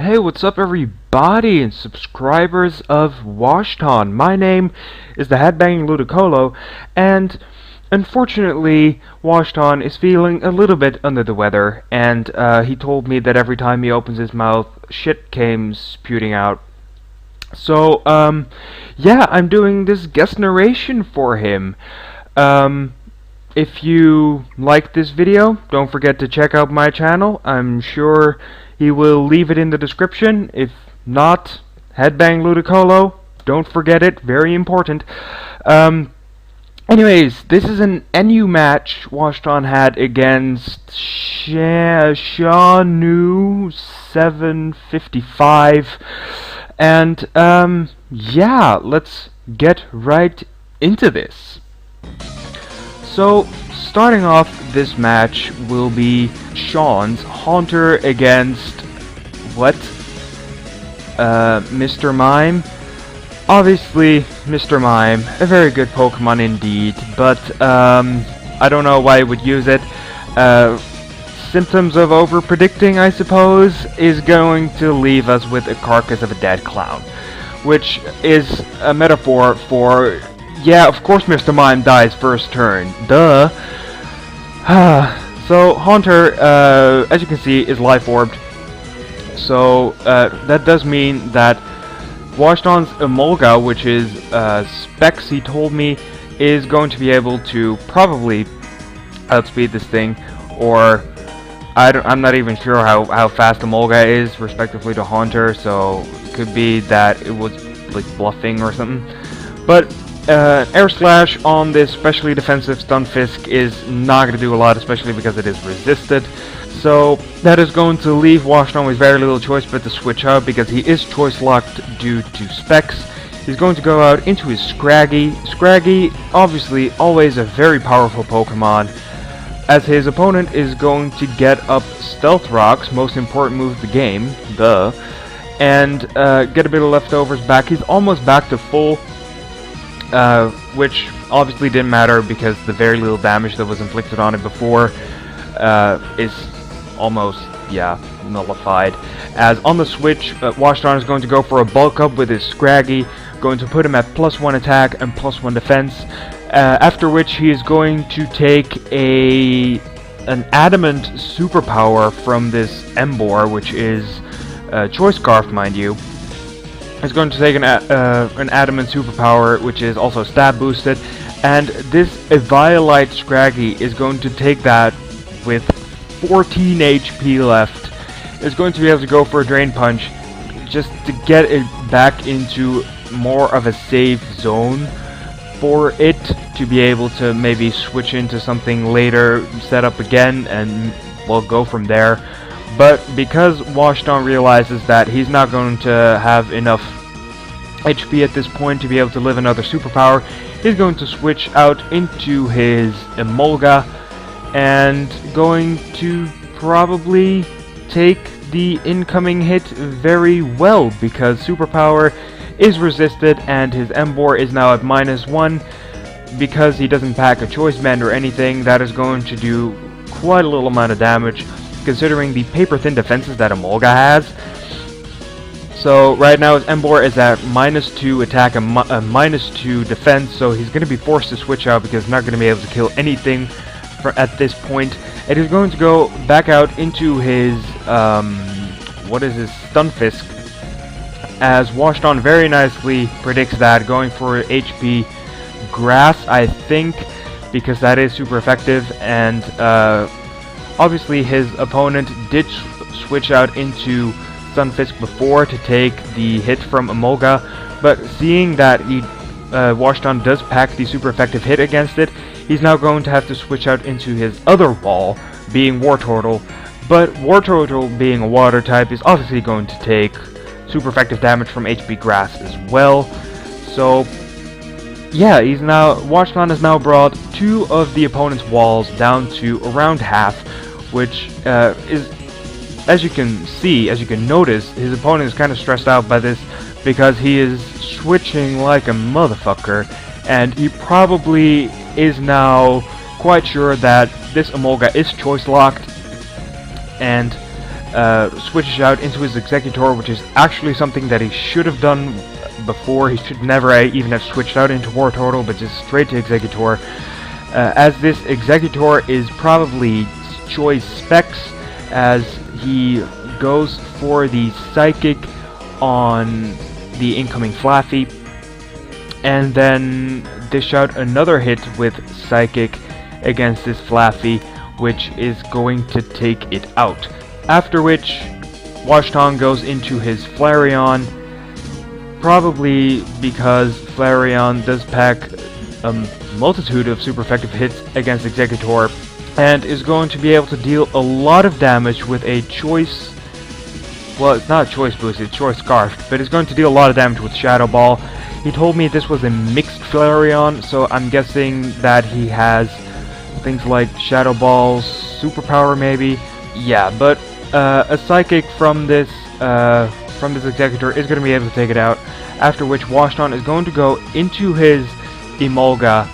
Hey, what's up everybody and subscribers of WoJtOn? My name is the HeadbangingLudicolo, and unfortunately WoJtOn is feeling a little bit under the weather, and he told me that every time he opens his mouth, shit came spewing out. So, yeah, I'm doing this guest narration for him. If you like this video, don't forget to check out my channel. I'm sure he will leave it in the description. If not, HeadbangingLudicolo, don't forget it, very important. Anyways, this is an NU match WoJtOn had against Shawnoo755. And, yeah, let's get right into this. So, starting off this match will be Sean's Haunter against, Mr. Mime. Obviously, Mr. Mime, a very good Pokemon indeed, but I don't know why I would use it. Symptoms of over-predicting, I suppose, is going to leave us with a carcass of a dead clown, which is a metaphor for, yeah, of course Mr. Mime dies first turn, duh. So, Haunter, as you can see, is life-orbed, so that does mean that WoJtOn's Emolga, which is Specs, he told me, is going to be able to probably outspeed this thing, or I'm not even sure how fast Emolga is, respectively to Haunter, so it could be that it was like bluffing or something. But Air Slash on this specially defensive Stunfisk is not going to do a lot, especially because it is resisted. So that is going to leave WoJtOn with very little choice but to switch out, because he is choice locked due to Specs. He's going to go out into his Scraggy. Scraggy, obviously, always a very powerful Pokemon, as his opponent is going to get up Stealth Rock's most important move of the game, duh, and get a bit of leftovers back. He's almost back to full, which obviously didn't matter because the very little damage that was inflicted on it before is almost, yeah, nullified. As on the switch, WoJtOn is going to go for a bulk up with his Scraggy, going to put him at +1 attack and +1 defense, after which he is going to take an adamant superpower from this Emboar, which is Choice Scarf, mind you. He's going to take an adamant superpower, which is also stab boosted, and this Eviolite Scraggy is going to take that with 14 HP left. Is going to be able to go for a Drain Punch just to get it back into more of a safe zone for it to be able to maybe switch into something later, set up again, and we'll go from there. But because WoJtOn realizes that he's not going to have enough HP at this point to be able to live another superpower, he's going to switch out into his Emolga and going to probably take the incoming hit very well, because superpower is resisted and his Emboar is now at -1. Because he doesn't pack a Choice Band or anything, that is going to do quite a little amount of damage, considering the paper-thin defenses that Emolga has. So right now his Emboar is at -2 attack and -2 defense, so he's going to be forced to switch out because he's not going to be able to kill anything at this point. And he's going to go back out into his, Stunfisk, as WoJtOn very nicely predicts that, going for HP Grass, I think, because that is super effective, and obviously his opponent did switch out into Stunfisk before to take the hit from Emolga, but seeing that WoJtOn does pack the super effective hit against it, he's now going to have to switch out into his other wall, being Wartortle. But Wartortle, being a water type, is obviously going to take super effective damage from HP Grass as well. So yeah, WoJtOn has now brought 2 of the opponent's walls down to around half, which is, as you can notice, his opponent is kind of stressed out by this because he is switching like a motherfucker, and he probably is now quite sure that this Emolga is choice locked, and switches out into his Executor, which is actually something that he should have done before. He should never even have switched out into War Turtle, but just straight to Executor. As this Executor is probably choice specs, as he goes for the Psychic on the incoming Flaffy, and then dish out another hit with Psychic against this Flaffy, which is going to take it out. After which, WoJtOn goes into his Flareon, probably because Flareon does pack a multitude of super effective hits against Executor, and is going to be able to deal a lot of damage with a choice. Well, it's not a choice boost, it's choice scarf, but it's going to deal a lot of damage with Shadow Ball. He told me this was a mixed Flareon, so I'm guessing that he has things like Shadow Ball's superpower, maybe. Yeah, but a Psychic from this Executor is going to be able to take it out. After which, WoJtOn is going to go into his Emolga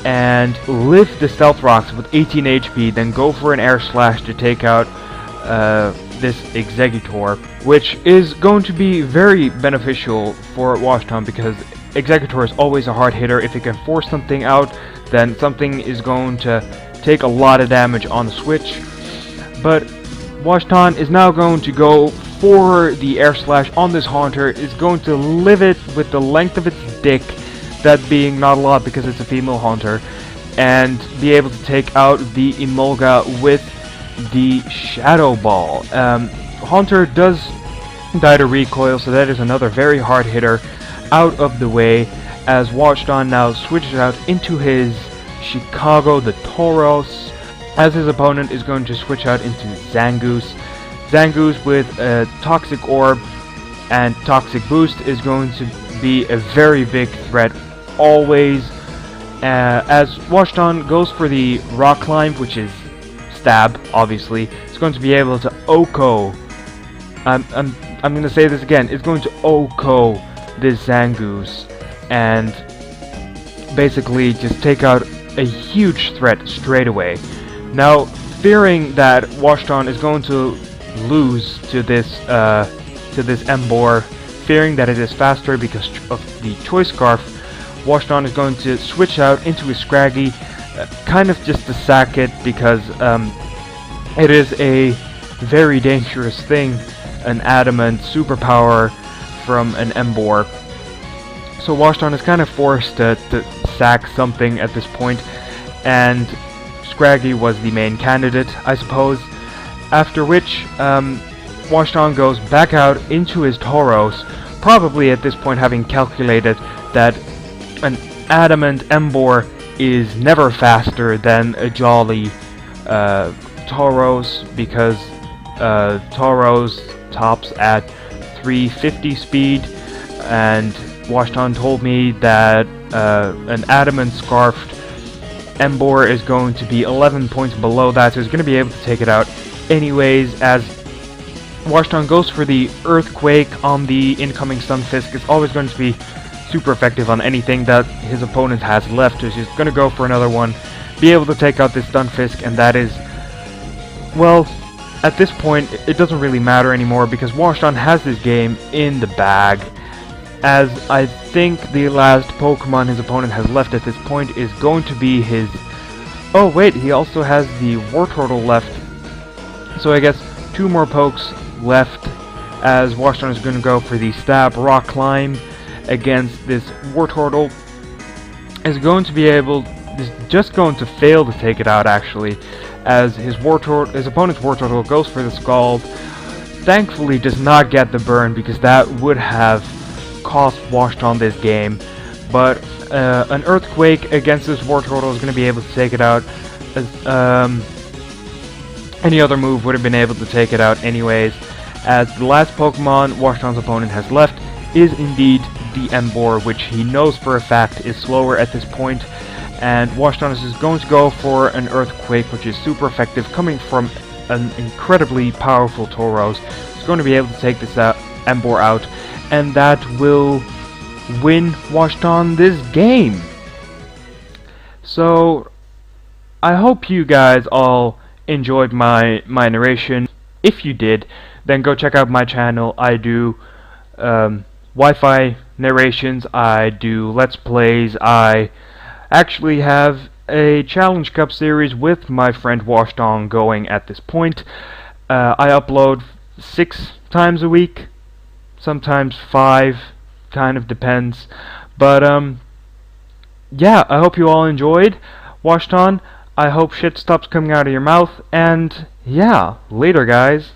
and lift the Stealth Rocks with 18 HP, then go for an Air Slash to take out this Executor, which is going to be very beneficial for WoJtOn because Executor is always a hard hitter. If he can force something out, then something is going to take a lot of damage on the switch. But WoJtOn is now going to go for the Air Slash on this Haunter, is going to live it with the length of its dick, that being not a lot because it's a female Haunter, and be able to take out the Emolga with the Shadow Ball. Haunter does die to recoil, so that is another very hard hitter out of the way, as WoJtOn now switches out into his Chicago the Tauros, as his opponent is going to switch out into Zangoose. Zangoose with a Toxic Orb and Toxic Boost is going to be a very big threat always, as WoJtOn goes for the Rock Climb, which is Stab, obviously. It's going to be able to OHKO. I'm going to say this again. It's going to OHKO this Zangoose and basically just take out a huge threat straight away. Now, fearing that WoJtOn is going to lose to this Emboar, fearing that it is faster because of the Choice Scarf, WoJtOn is going to switch out into his Scraggy, kind of just to sack it because it is a very dangerous thing, an Adamant superpower from an Emboar. So WoJtOn is kind of forced to sack something at this point, and Scraggy was the main candidate, I suppose. After which, WoJtOn goes back out into his Tauros, probably at this point having calculated that an Adamant Emboar is never faster than a Jolly Tauros, because Tauros tops at 350 speed, and WoJtOn told me that an Adamant Scarfed Emboar is going to be 11 points below that, so he's going to be able to take it out anyways, as WoJtOn goes for the Earthquake on the incoming Stunfisk. It's always going to be super effective on anything that his opponent has left, so he's going to go for another one, be able to take out this Stunfisk, and that is, well, at this point, it doesn't really matter anymore because WoJtOn has this game in the bag, as I think the last Pokemon his opponent has left at this point is going to be his... Oh wait, he also has the Wartortle left, so I guess 2 more pokes left, as WoJtOn is going to go for the Stab Rock Climb against this Wartortle. Is going to be able... is just going to fail to take it out, actually, as his opponent's Wartortle goes for the Scald. Thankfully does not get the burn, because that would have cost WoJtOn this game, but an Earthquake against this Wartortle is going to be able to take it out. Any other move would have been able to take it out anyways, as the last Pokemon WoJtOn's opponent has left is indeed the Emboar, which he knows for a fact is slower at this point, and WoJtOn is just going to go for an Earthquake, which is super effective, coming from an incredibly powerful Tauros. It's going to be able to take this Emboar out, and that will win WoJtOn this game. So I hope you guys all enjoyed my narration. If you did, then go check out my channel. I do Wi-Fi narrations, I do Let's Plays, I actually have a Challenge Cup series with my friend WoJtOn going at this point. I upload 6 times a week, sometimes 5, kind of depends. But yeah, I hope you all enjoyed. WoJtOn, I hope shit stops coming out of your mouth, and yeah, later guys.